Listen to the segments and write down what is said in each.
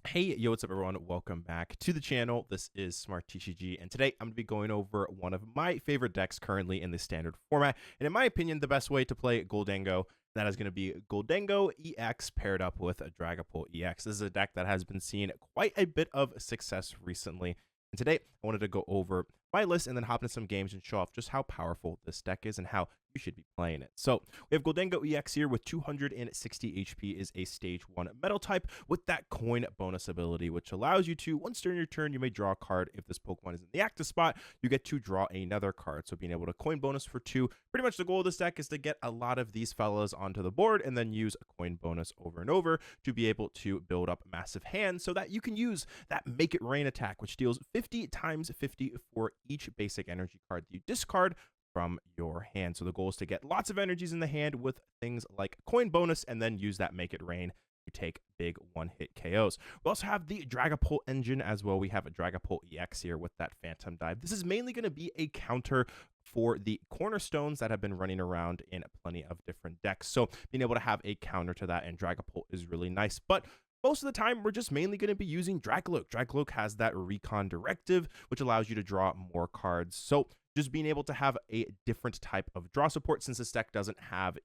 Hey, yo, what's up, everyone? Welcome back to the channel. This is Smart TCG, and today I'm going to be going over one of my favorite decks currently in the standard format, and in my opinion, the best way to play Gholdengo. That is going to be Gholdengo EX paired up with a Dragapult EX. This is a deck that has been seeing quite a bit of success recently, and today I wanted to go over my list and then hop into some games and show off just how powerful this deck is and how you should be playing it. So we have Gholdengo EX here with 260 HP, is a stage 1 metal type with that coin bonus ability, which allows you to, once during your turn, you may draw a card. If this Pokemon is in the active spot, you get to draw another card. So being able to coin bonus for 2, pretty much the goal of this deck is to get a lot of these fellas onto the board and then use a coin bonus over and over to be able to build up massive hands so that you can use that Make It Rain attack, which deals 50 times 50 for each basic energy card that you discard from your hand. So the goal is to get lots of energies in the hand with things like coin bonus and then use that Make It Rain to take big one-hit KOs. We also have the Dragapult engine as well. We have a Dragapult EX here with that Phantom Dive. This is mainly going to be a counter for the cornerstones that have been running around in plenty of different decks. So being able to have a counter to that and Dragapult is really nice. But most of the time, we're just mainly going to be using Drakloak. Drakloak has that Recon Directive, which allows you to draw more cards. So just being able to have a different type of draw support, since this deck doesn't have,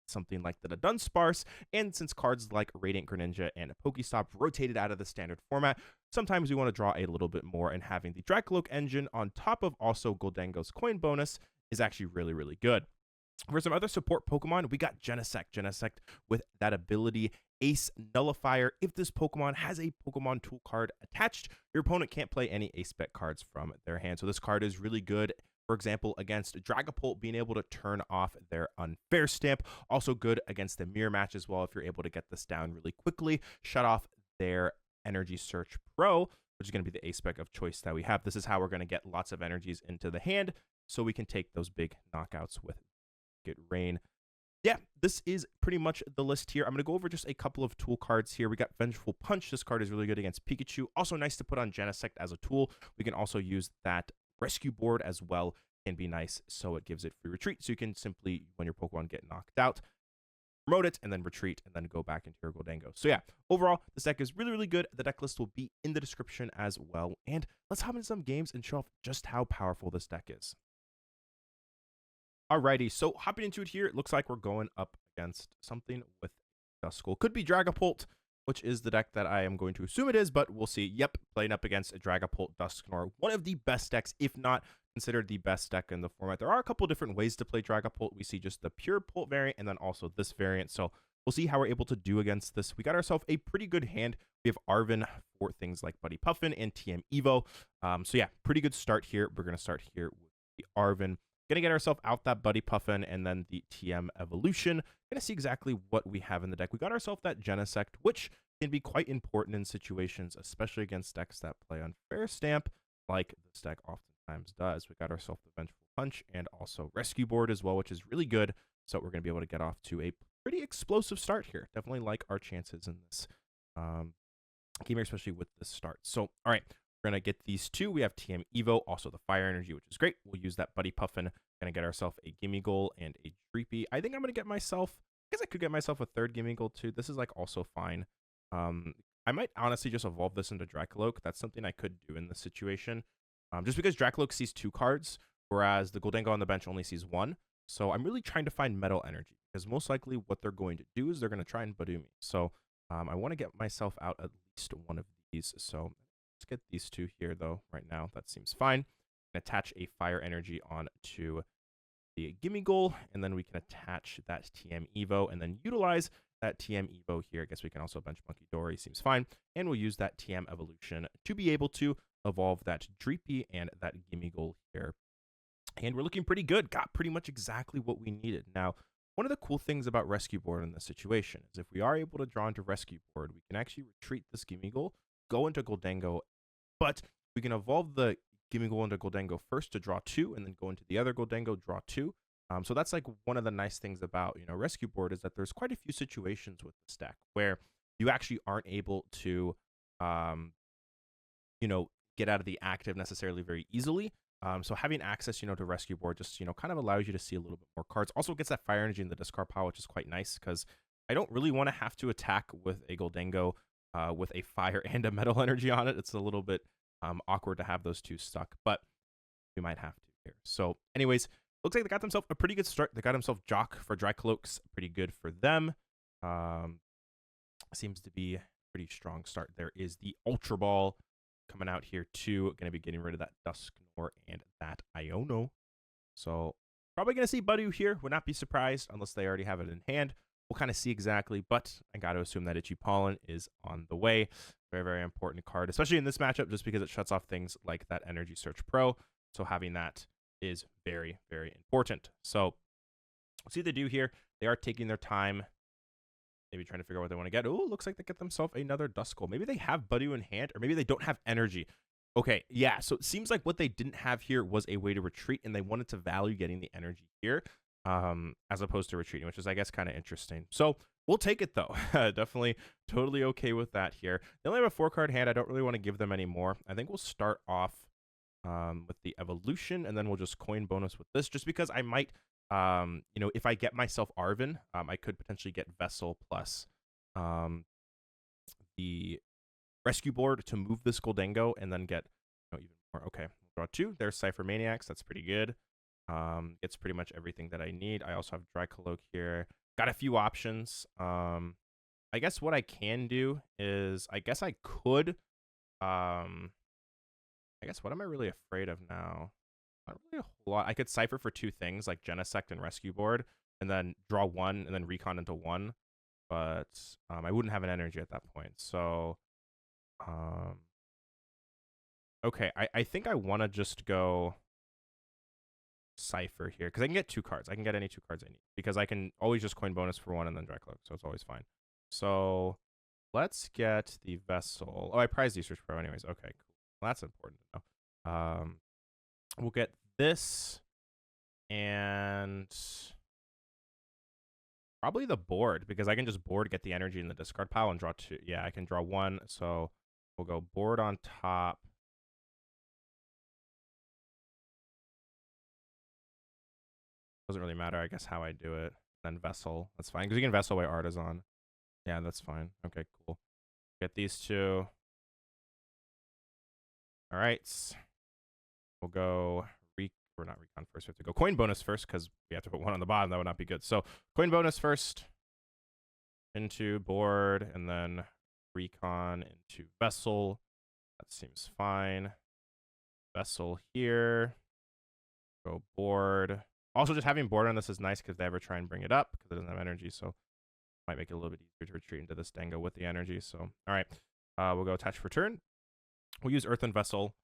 something like the Dunsparce, and since cards like Radiant Greninja and Pokestop rotated out of the standard format, sometimes we want to draw a little bit more, and having the Drakloak engine on top of also Gholdengo's coin bonus is actually really, really good. For some other support Pokemon, we got Genesect with that ability Ace Nullifier. If this Pokemon has a Pokemon tool card attached, your opponent can't play any Ace Spec cards from their hand. So this card is really good, for example, against Dragapult, being able to turn off their Unfair Stamp. Also good against the Mirror Match as well, if you're able to get this down really quickly. Shut off their Energy Search Pro, which is going to be the Ace Spec of choice that we have. This is how we're going to get lots of energies into the hand so we can take those big knockouts with Get Rain. Yeah, this is pretty much the list here. I'm going to go over just a couple of tool cards here. We got Vengeful Punch. This card is really good against Pikachu. Also nice to put on Genesect as a tool. We can also use that Rescue Board as well. Can be nice, so it gives it free retreat. So you can simply, when your Pokemon get knocked out, promote it and then retreat and then go back into your Gholdengo. So yeah, overall, this deck is really, really good. The deck list will be in the description as well. And let's hop into some games and show off just how powerful this deck is. Alrighty, so hopping into it here, it looks like we're going up against something with Duskull. Could be Dragapult, which is the deck that I am going to assume it is, but we'll see. Yep, playing up against a Dragapult Dusknoir, one of the best decks, if not considered the best deck in the format. There are a couple different ways to play Dragapult. We see just the pure Pult variant and then also this variant, so we'll see how we're able to do against this. We got ourselves a pretty good hand. We have Arven for things like Buddy Poffin and TM Evo. So yeah, pretty good start here. We're going to start here with the Arven. Gonna get ourselves out that Buddy Puffin and then the TM Evolution. Gonna see exactly what we have in the deck. We got ourselves that Genesect, which can be quite important in situations, especially against decks that play Unfair Stamp, like this deck oftentimes does. We got ourselves the Vengeful Punch and also Rescue Board as well, which is really good. So we're gonna be able to get off to a pretty explosive start here. Definitely like our chances in this game here, especially with this start. So, all right. We're going to get these two. We have TM Evo, also the Fire Energy, which is great. We'll use that Buddy Puffin. Going to get ourselves a Gimmighoul and a Dreepy. I think I'm going to get myself, I guess I could get myself a third Gimmighoul too. This is like also fine. I might honestly just evolve this into Drakloak. That's something I could do in this situation. Just because Drakloak sees 2 cards, whereas the Gholdengo on the bench only sees 1. So I'm really trying to find Metal Energy, because most likely what they're going to do is they're going to try and Badoo me. So I want to get myself out at least one of these. So let's get these 2 here, though, right now. That seems fine. Attach a Fire Energy onto the Gimmighoul, and then we can attach that TM Evo, and then utilize that TM Evo here. I guess we can also bench Munkidori. Seems fine. And we'll use that TM Evolution to be able to evolve that Dreepy and that Gimmighoul here. And we're looking pretty good. Got pretty much exactly what we needed. Now, one of the cool things about Rescue Board in this situation is if we are able to draw into Rescue Board, we can actually retreat this Gimmighoul, go into Gholdengo, but we can evolve the Gimmighoul into Gholdengo first to draw 2, and then go into the other Gholdengo, draw 2. So that's like one of the nice things about Rescue Board, is that there's quite a few situations with this deck where you actually aren't able to get out of the active necessarily very easily. So having access to Rescue Board just kind of allows you to see a little bit more cards. Also gets that Fire Energy in the discard pile, which is quite nice, because I don't really want to have to attack with a Gholdengo with a fire and a metal energy on it. It's a little bit awkward to have those two stuck, but we might have to here. So anyways, looks like they got themselves a pretty good start. They got themselves Jock for Drakloaks, pretty good for them. Seems to be a pretty strong start. There is the Ultra Ball coming out here too. Going to be getting rid of that Dusknoir and that Iono. So probably going to see Buddy here. Would not be surprised unless they already have it in hand. We'll kind of see exactly, but I got to assume that Itchy Pollen is on the way. Very, very important card, especially in this matchup, just because it shuts off things like that Energy Search Pro. So having that is very, very important. So let's see what they do here. They are taking their time, maybe trying to figure out what they want to get. Oh, looks like they get themselves another Duskull. Maybe they have Buddy in hand, or maybe they don't have energy. Okay, yeah, so it seems like what they didn't have here was a way to retreat, and they wanted to value getting the energy here as opposed to retreating, which is, I guess, kind of interesting. So we'll take it, though. Definitely totally okay with that here. They only have a 4-card hand. I don't really want to give them any more. I think we'll start off with the evolution, and then we'll just coin bonus with this, just because I might, you know, if I get myself Arven, I could potentially get Vessel plus the rescue board to move this Gholdengo and then get, you know, even more. Okay, we'll draw 2. There's Ciphermaniacs. That's pretty good. It's pretty much everything that I need. I also have Drakloak here. Got a few options. I guess what I can do is, I guess I could, I guess what am I really afraid of now? Not really a whole lot. I could Cipher for 2 things, like Genesect and Rescue Board, and then draw 1 and then Recon into 1. But I wouldn't have an energy at that point. So, okay, I think I want to just go Cipher here, because I can get 2 cards. I can get any 2 cards I need, because I can always just coin bonus for 1 and then Drakloak, so it's always fine. So let's get the Vessel. Oh, I prize the Search Pro anyways. Okay, cool. Well, that's important to know. We'll get this and probably the board, because I can just board, get the energy in the discard pile, and draw 2. Yeah, I can draw 1, so we'll go board on top. Doesn't really matter, I guess, how I do it. Then Vessel, that's fine, because you can Vessel away Artisan. Yeah, that's fine. Okay, cool. Get these 2. All right. We'll go or not Recon first. We have to go coin bonus first, because we have to put 1 on the bottom. That would not be good. So coin bonus first into board, and then Recon into Vessel. That seems fine. Vessel here. Go board. Also, just having board on this is nice, because if they ever try and bring it up, because it doesn't have energy, so might make it a little bit easier to retreat into this Dango with the energy. So, all right. We'll go attach for turn. We'll use Earthen Vessel.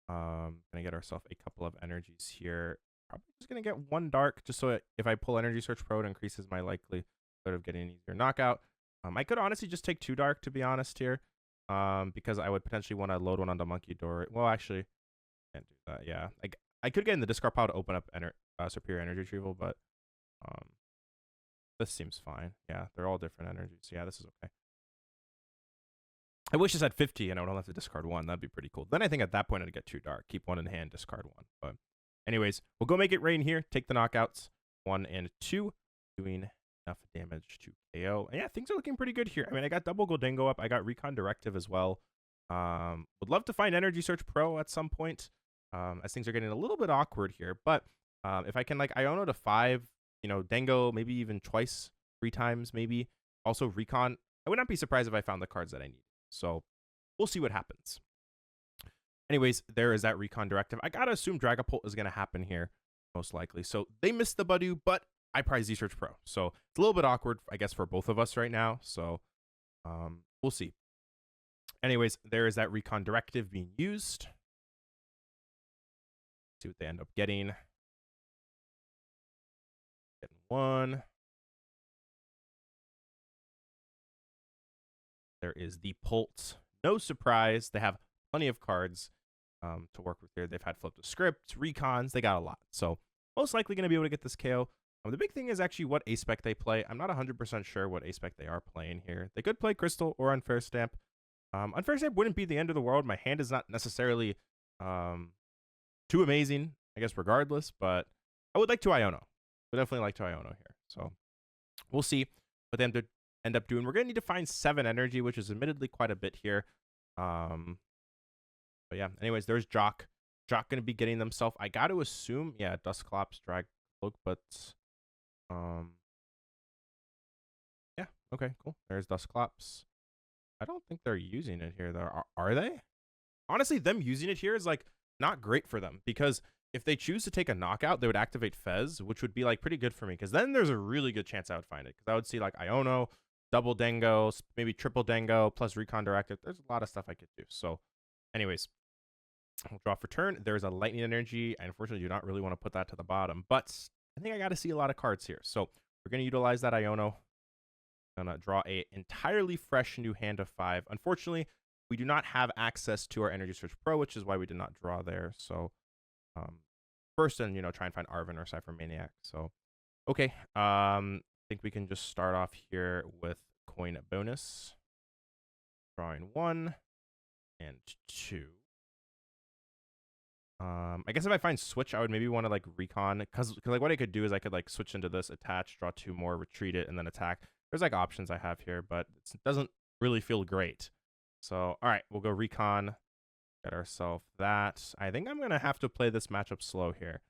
Gonna get ourselves a couple of energies here. Probably just gonna get 1 dark, just so if I pull Energy Search Pro, it increases my likelihood of getting an easier knockout. I could honestly just take 2 dark, to be honest here, because I would potentially want to load 1 onto Munkidori. Well, actually, can't do that. Yeah, I could get in the discard pile to open up Superior Energy Retrieval, but this seems fine. Yeah, they're all different energies. Yeah, this is okay. I wish this had 50 and I would only have to discard 1. That'd be pretty cool. Then I think at that point I'd get 2 dark. Keep 1 in hand, discard 1. But anyways, we'll go make it rain here. Take the knockouts. 1 and 2. Doing enough damage to KO. And yeah, things are looking pretty good here. I mean, I got double Gholdengo up. I got Recon Directive as well. Would love to find Energy Search Pro at some point, as things are getting a little bit awkward here. But if I can, like, Iono to 5, you know, Dango maybe even twice, 3 times maybe. Also Recon. I would not be surprised if I found the cards that I need. So we'll see what happens. Anyways, there is that Recon Directive. I gotta assume Dragapult is gonna happen here, most likely. So they missed the Buddy, but I prize Z-Search Pro. So it's a little bit awkward, I guess, for both of us right now. So we'll see. Anyways, there is that Recon Directive being used. See what they end up getting. Getting 1. There is the Pult. No surprise. They have plenty of cards to work with here. They've had Flip to Script, Recons. They got a lot. So most likely going to be able to get this KO. The big thing is actually what A-Spec they play. I'm not 100% sure what A-Spec they are playing here. They could play Crystal or Unfair Stamp. Unfair Stamp wouldn't be the end of the world. My hand is not necessarily too amazing, I guess, regardless. But I would like to Iono. I would definitely like to Iono here. So we'll see what they end end up doing. We're going to need to find 7 energy, which is admittedly quite a bit here. But yeah, anyways, there's Jock. Jock going to be getting themselves, I got to assume, yeah, Dusclops, Drakloak, but yeah, okay, cool. There's Dusclops. I don't think they're using it here, though. Are they? Honestly, them using it here is, like, not great for them, because if they choose to take a knockout, they would activate Fez, which would be, like, pretty good for me, because then there's a really good chance I would find it, because I would see, like, Iono, double Dengo, maybe triple Dengo, plus Recon Directive. There's a lot of stuff I could do. So, anyways, I'll draw for turn. There's a Lightning Energy. I unfortunately do not really want to put that to the bottom, but I think I got to see a lot of cards here. So, we're going to utilize that Iono. I'm going to draw a entirely fresh new hand of 5. Unfortunately, we do not have access to our Energy Search Pro, which is why we did not draw there. So, first, and try and find Arven or Ciphermaniac. So, okay. I think we can just start off here with coin bonus. Drawing 1 and 2. I guess if I find Switch, I would maybe want to like recon, because like what I could do is I could like switch into this, attach, draw 2 more, retreat it, and then attack. There's like options I have here, but it doesn't really feel great. So, all right, we'll go recon. Get ourselves that. I think I'm gonna have to play this matchup slow here,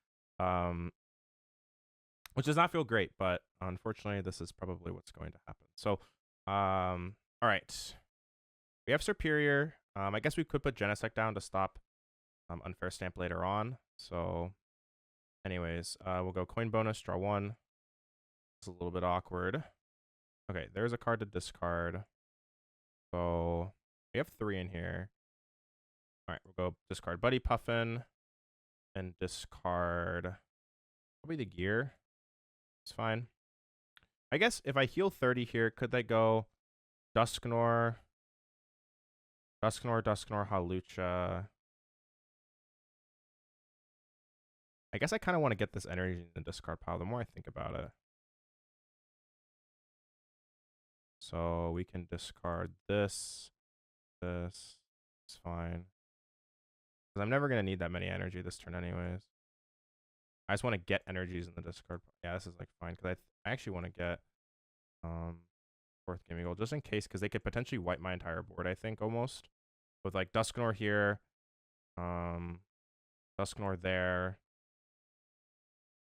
which does not feel great, but unfortunately, this is probably what's going to happen. So, all right, we have Superior. I guess we could put Genesect down to stop Unfair Stamp later on. So, anyways, we'll go coin bonus, draw 1. It's a little bit awkward. Okay, there's a card to discard. So we have 3 in here. All right, we'll go discard Buddy Puffin and discard probably the gear. It's fine. I guess if I heal 30 here, could they go Dusknoir, Hawlucha? I guess I kind of want to get this energy in the discard pile the more I think about it. So we can discard this. This is fine. Because I'm never going to need that many energy this turn anyways. I just want to get energies in the discard. Yeah, this is like fine. Because I actually want to get 4th Gimmighoul just in case. Because they could potentially wipe my entire board, I think, almost. With like Dusknoir here. Dusknoir there.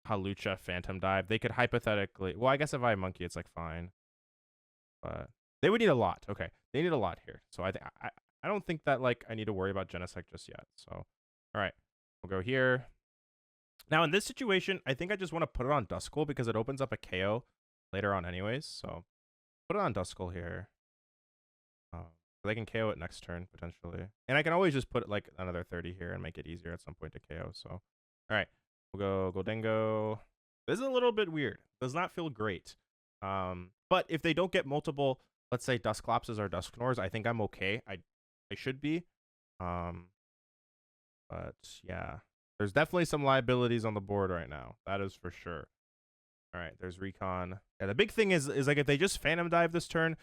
Hawlucha, Phantom Dive. They could hypothetically... Well, I guess if I have Monkey, it's like fine. But they would need a lot. Okay, they need a lot here. So I don't think that like I need to worry about Genesect just yet. So all right, we'll go here. Now in this situation, I think I just want to put it on Duskull because it opens up a KO later on anyways. So put it on Duskull here. They can KO it next turn potentially, and I can always just put like another 30 here and make it easier at some point to KO. So all right, we'll go Gholdengo. This is a little bit weird. Does not feel great. But if they don't get multiple, let's say Dusclopses or Dusknoirs, I think I'm okay. I should be. But yeah, there's definitely some liabilities on the board right now. That is for sure. All right, there's Recon. Yeah, the big thing is like if they just Phantom Dive this turn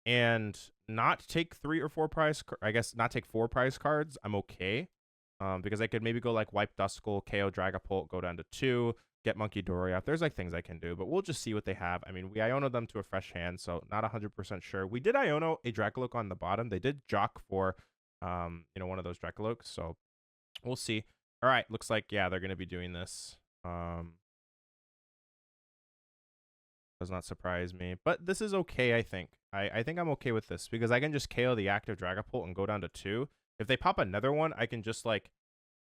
and not take 3 or 4 prize, I guess not take 4 prize cards, I'm okay. Because I could maybe go like wipe Duskull, KO Dragapult, go down to 2. Get Munkidori up. There's like things I can do, but we'll just see what they have. I mean, we Iono them to a fresh hand, so not 100% sure. We did Iono a Drakloak on the bottom. They did Jock for, one of those Drakloaks, so we'll see. All right, looks like, yeah, they're going to be doing this. Does not surprise me, but this is okay, I think. I think I'm okay with this because I can just KO the active Dragapult and go down to 2. If they pop another one, I can just like,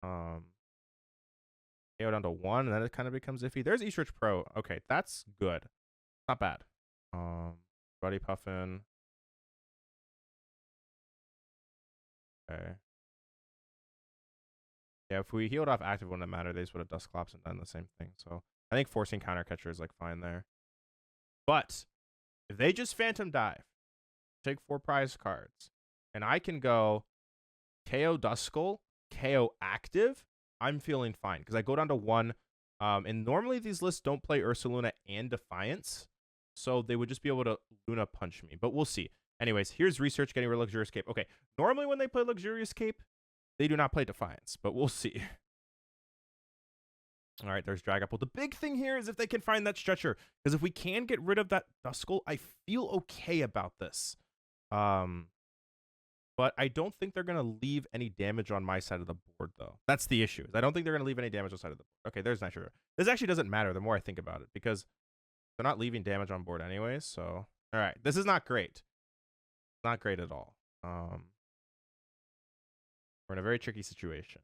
KO down to 1, and then it kind of becomes iffy. There's Search Pro. Okay, that's good. Not bad. Buddy Puffin. Okay. Yeah, if we healed off active wouldn't matter. They just would have Dusclops and done the same thing. So I think forcing counter catcher is like fine there. But if they just Phantom Dive, take 4 prize cards, and I can go KO Duskull, KO active, I'm feeling fine because I go down to 1. And normally these lists don't play Ursaluna and Defiance, so they would just be able to Luna punch me. But we'll see. Anyways, here's Research getting rid of Luxurious Cape. Okay, normally when they play Luxurious Cape, they do not play Defiance, but we'll see. All right, there's Dragapult. The big thing here is if they can find that stretcher, because if we can get rid of that Duskull, I feel okay about this. But I don't think they're going to leave any damage on my side of the board, though. That's the issue. I don't think they're going to leave any damage on the side of the board. Okay, there's Night Stretcher. This actually doesn't matter the more I think about it, because they're not leaving damage on board anyways, so... All right, this is not great. Not great at all. We're in a very tricky situation.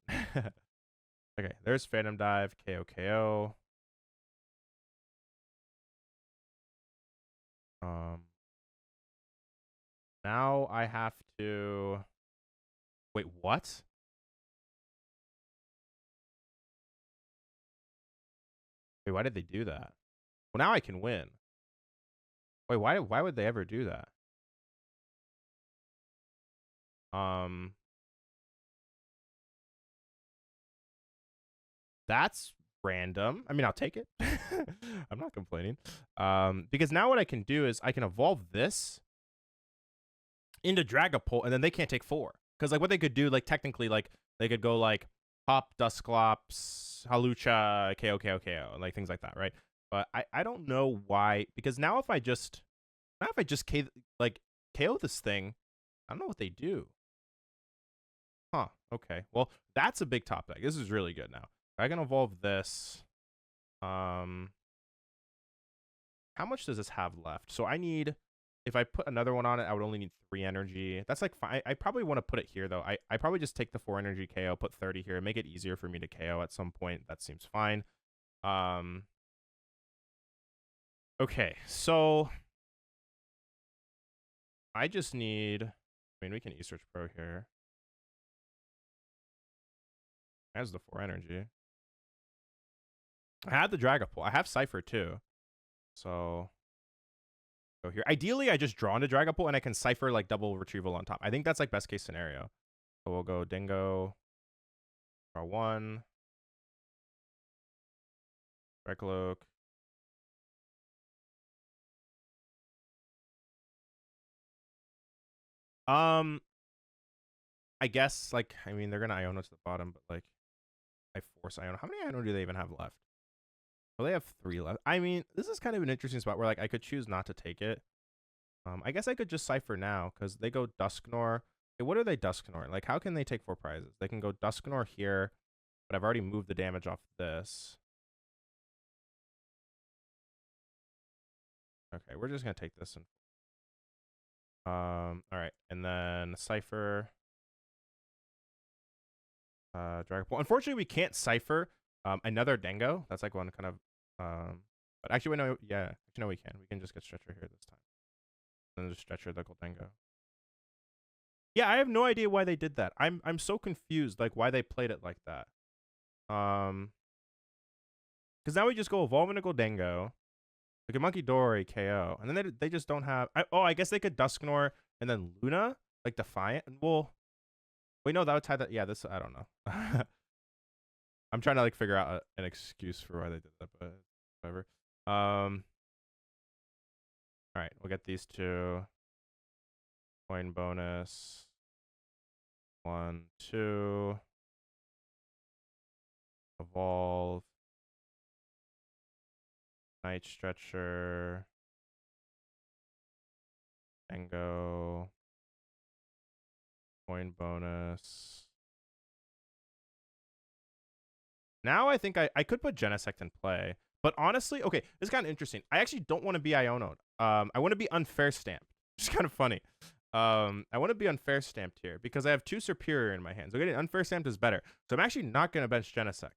Okay, there's Phantom Dive, KO, KO. Now I have to... Wait, what? Wait, why did they do that? Well, now I can win. Wait, why would they ever do that? That's random. I mean, I'll take it. I'm not complaining. Because now what I can do is I can evolve this into Dragapult, and then they can't take 4. Because like what they could do, like technically, like they could go like Hop, Dusclops, Halucha, KO, KO, KO, and like things like that, right? But I don't know why, because now if I just KO this thing, I don't know what they do. Huh, okay. Well, that's a big top deck. This is really good now. I can evolve this. How much does this have left? So I need, if I put another one on it, I would only need 3 energy. That's like fine. I probably want to put it here though. I probably just take the 4 energy KO, put 30 here, make it easier for me to KO at some point. That seems fine. Okay, so I just need, I mean, we can E-Search Pro here. Has the 4 energy. I had the Dragapult. I have Cypher too. So go here. Ideally, I just draw into Dragapult and I can Cypher like double Retrieval on top. I think that's like best case scenario. So we'll go Dingo. Draw 1. Drakloak. I guess like, I mean, they're gonna Iono to the bottom, but like I force Iono. How many Iono do they even have left? Well, they have 3 left. I mean, this is kind of an interesting spot where like I could choose not to take it. I guess I could just Cypher now because they go Dusknoir. Hey, what are they Dusknoir? Like, how can they take 4 prizes? They can go Dusknoir here, but I've already moved the damage off this. Okay, we're just gonna take this and all right, and then Cypher. Dragapult. Unfortunately, we can't Cypher another Dango. That's like one kind of but actually, no, yeah, actually, no, we can. We can just get Stretcher here this time. And then just Stretcher the Gholdengo. Yeah, I have no idea why they did that. I'm so confused, like why they played it like that. Because now we just go evolve into Gholdengo, like a Munkidori KO, and then they just don't have. I guess they could Dusknoir and then Luna, like Defiant. And well, wait, no, that would tie that. Yeah, this I don't know. I'm trying to like figure out an excuse for why they did that, but whatever. All right, we'll get these 2. Coin bonus. 1, 2. Evolve. Night Stretcher. Dango. Coin bonus. Now I think I could put Genesect in play. But honestly, okay, this is kind of interesting. I actually don't want to be Iono'd. I want to be unfair stamped. Which is kind of funny. I want to be unfair stamped here because I have 2 Superior in my hands. So getting unfair stamped is better. So I'm actually not going to bench Genesect.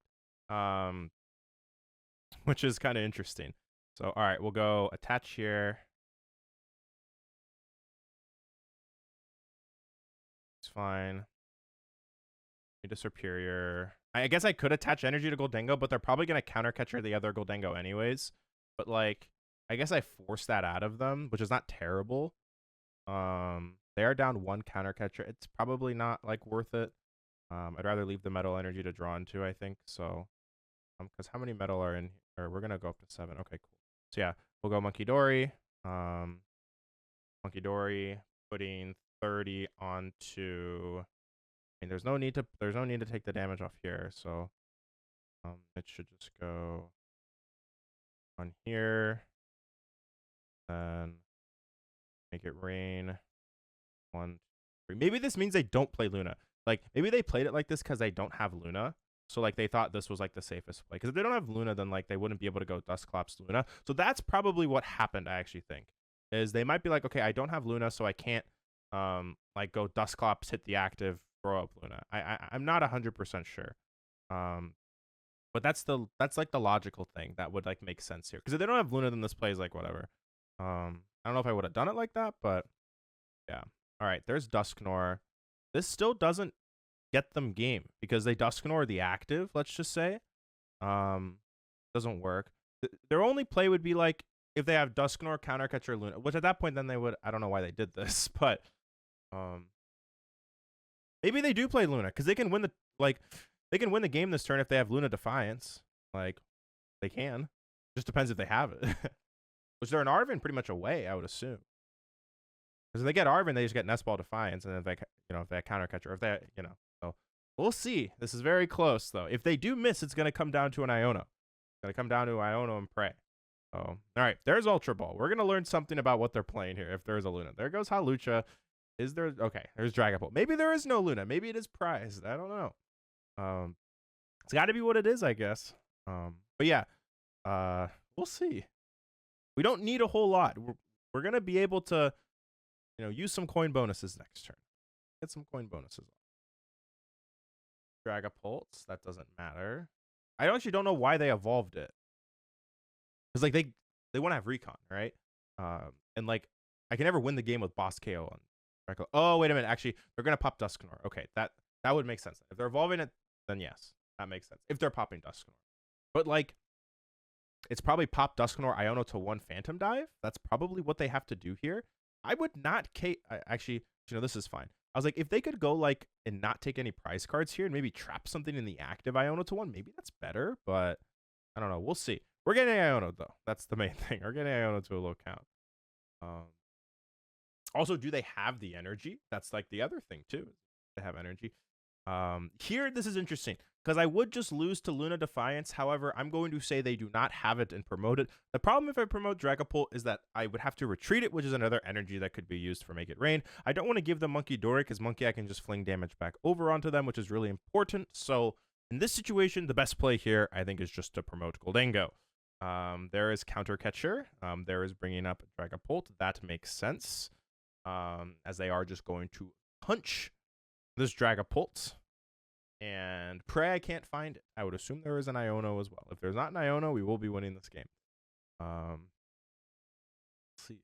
Which is kind of interesting. So, all right, we'll go attach here. It's fine. Need a Superior. I guess I could attach energy to Gholdengo, but they're probably going to counter catcher the other Gholdengo anyways. But like, I guess I forced that out of them, which is not terrible. They are down 1 counter catcher. It's probably not like worth it. I'd rather leave the metal energy to draw into, I think. So, because how many metal are in here? We're gonna go up to 7. Okay, cool. So yeah, we'll go Munkidori. Munkidori putting 30 onto. I mean, there's no need to take the damage off here. So It should just go on here. Then make it rain. 1, 2, 3. Maybe this means they don't play Luna. Like, maybe they played it like this because they don't have Luna. So, like, they thought this was, like, the safest play. Because if they don't have Luna, then, like, they wouldn't be able to go Dusclops Luna. So that's probably what happened, I actually think. Is they might be like, okay, I don't have Luna, so I can't, like, go Dusclops, hit the active, throw up Luna. I'm not 100% sure. But that's like the logical thing that would, like, make sense here. Because if they don't have Luna, then this play is, like, whatever. I don't know if I would have done it like that, but yeah. All right, there's Dusknoir. This still doesn't get them game because they Dusknoir the active, let's just say. Doesn't work. Their only play would be like if they have Dusknoir, Countercatcher, Luna, which at that point then they would, I don't know why they did this, but maybe they do play Luna because they can win the game this turn if they have Luna Defiance. Like, they can. Just depends if they have it. Which they're an Arven pretty much away, I would assume. Because if they get Arven, they just get Nest Ball Defiance, and if they, if they have Countercatcher, if they, so we'll see. This is very close, though. If they do miss, it's going to come down to an Iono. It's going to come down to Iono and Prey. So, all right, there's Ultra Ball. We're going to learn something about what they're playing here if there's a Luna. There goes Hawlucha. Is there, okay, there's Dragapult. Maybe there is no Luna. Maybe it is prized. I don't know. It's got to be what it is, I guess. But yeah, we'll see. We don't need a whole lot. We're going to be able to, use some coin bonuses next turn. Get some coin bonuses. Dragapult, that doesn't matter. I actually don't know why they evolved it. Because, like, they want to have Recon, right? And, like, I can never win the game with Boss KO on Dragapult. Oh, wait a minute. Actually, they're going to pop Dusknoir. Okay, that would make sense. If they're evolving it, then yes, that makes sense. If they're popping Dusknoir. But, like, it's probably pop Dusknoir Iono to 1 Phantom Dive. That's probably what they have to do here. I would not actually, this is fine. I was like, if they could go, like, and not take any prize cards here and maybe trap something in the active Iono to 1, maybe that's better, but I don't know. We'll see. We're getting Iono, though. That's the main thing. We're getting Iono to a low count. Also, do they have the energy? That's, like, the other thing, too. They have energy. Here, this is interesting because I would just lose to Luna Defiance. However, I'm going to say they do not have it and promote it. The problem if I promote Dragapult is that I would have to retreat it, which is another energy that could be used for Make It Rain. I don't want to give them Munkidori because Monkey I can just fling damage back over onto them, which is really important. So in this situation, the best play here, I think, is just to promote Gholdengo. There is Countercatcher. There is bringing up Dragapult. That makes sense, as they are just going to punch this Dragapult. And Prey, I can't find it. I would assume there is an Iono as well. If there's not an Iono, we will be winning this game. Let's see.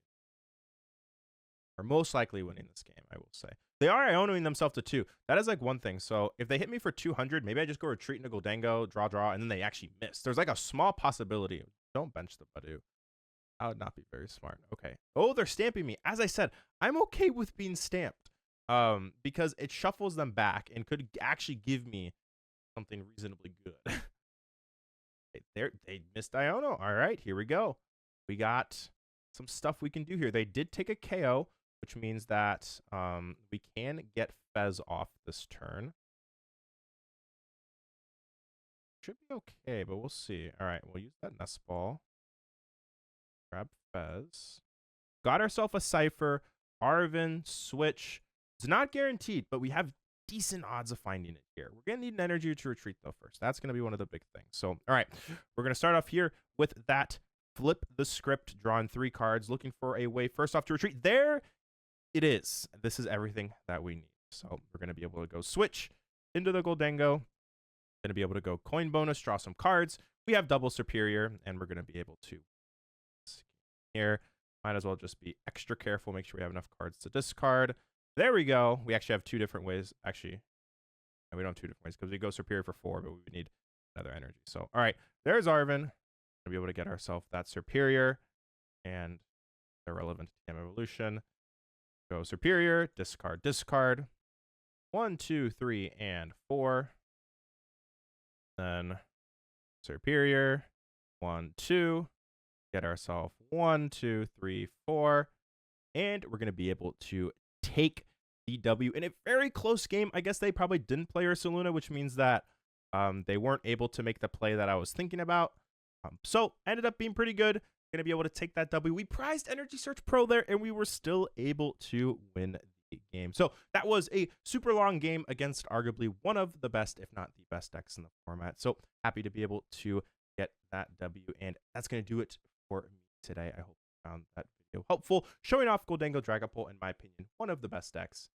Or most likely winning this game, I will say. They are Ionoing themselves to 2. That is, like, one thing. So if they hit me for 200, maybe I just go retreat into Gholdengo, draw, and then they actually miss. There's, like, a small possibility. Don't bench the Badu. That would not be very smart. Okay. Oh, they're stamping me. As I said, I'm okay with being stamped. Because it shuffles them back and could actually give me something reasonably good. They missed Iono. All right, here we go. We got some stuff we can do here. They did take a KO, which means that we can get Fez off this turn. Should be okay, but we'll see. All right, we'll use that Nest Ball. Grab Fez. Got ourselves a Cipher, Arven, Switch. It's not guaranteed, but we have decent odds of finding it here. We're going to need an energy to retreat, though, first. That's going to be one of the big things. So, all right, we're going to start off here with that flip the script, drawing 3 cards, looking for a way, first off, to retreat. There it is. This is everything that we need. So we're going to be able to go switch into the Gholdengo. Going to be able to go coin bonus, draw some cards. We have double superior, and we're going to be able to here. Might as well just be extra careful, make sure we have enough cards to discard. There we go. We actually have 2 different ways. Actually, no, we don't have 2 different ways because we go superior for 4, but we would need another energy. So, all right, there's Arven. We'll be able to get ourselves that superior and irrelevant TM evolution. Go superior, discard, discard. 1, 2, 3, and 4. Then superior. 1, 2. Get ourselves 1, 2, 3, 4. And we're going to be able to take the W in a very close game. I guess they probably didn't play Ursaluna, which means that They weren't able to make the play that I was thinking about. So ended up being pretty good. Going to be able to take that W. We prized Energy Search Pro there, and we were still able to win the game. So that was a super long game against arguably one of the best, if not the best decks in the format. So happy to be able to get that W. And that's going to do it for me today. I hope you found that video helpful, showing off Gholdengo Dragapult, in my opinion, one of the best decks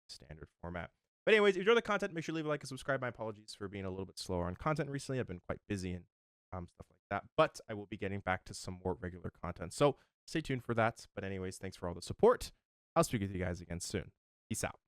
in standard format. But anyways, if you enjoy the content, make sure to leave a like and subscribe. My apologies for being a little bit slower on content recently. I've been quite busy and stuff like that, but I will be getting back to some more regular content. So stay tuned for that. But anyways, thanks for all the support. I'll speak with you guys again soon. Peace out.